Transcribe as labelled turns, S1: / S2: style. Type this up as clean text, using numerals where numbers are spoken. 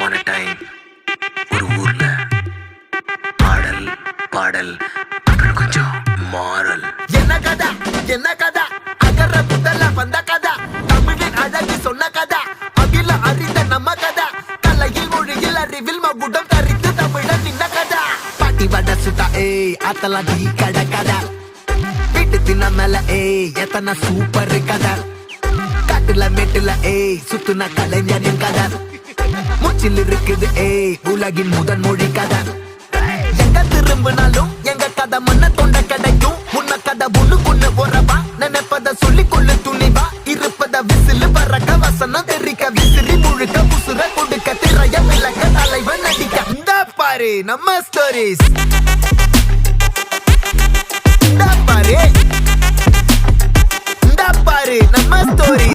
S1: upon a time ஒரு ஊர்ல ஆடல் பாடல் அப்புறம் கொஞ்சம் மாறல்.
S2: என்ன கதா அகர புதல வந்த கதா, தமிழின் அழகு சொன்ன கதா, அகில அறிந்த நம்ம கதா, கலையில் மொழியில் அறிவில் மகுடம் தரித்து தமிழன் நின்ன கதா. பாட்டி வட சுட்டா அத்தலாம் டீ கடை கதா, வீட்டு தின்ன மேல எத்தனை சூப்பர் கதா, காட்டுல மேட்டுல சுத்துன கலைஞனின் கதா, மூச்சில் இருக்குது உலகின் முதன் மொழி கதா. எங்க திரும்பினாலும் எங்க கதை மண்ண தொண்ட கிடைக்கும், உன்ன கதை ஒண்ணு போறவா, நினைப்பத சொல்லி கொள்ளு துணிவா, இருப்பத விசிலு பறக்க வசனம் தெரிக்க, விசிறி முழுக்க புசுர கொடுக்க, திரைய விளக்க தலைவன் நடிக்க. இந்த பாரு நம்ம ஸ்டோரிஸ், இந்த பாரு நம்ம ஸ்டோரி.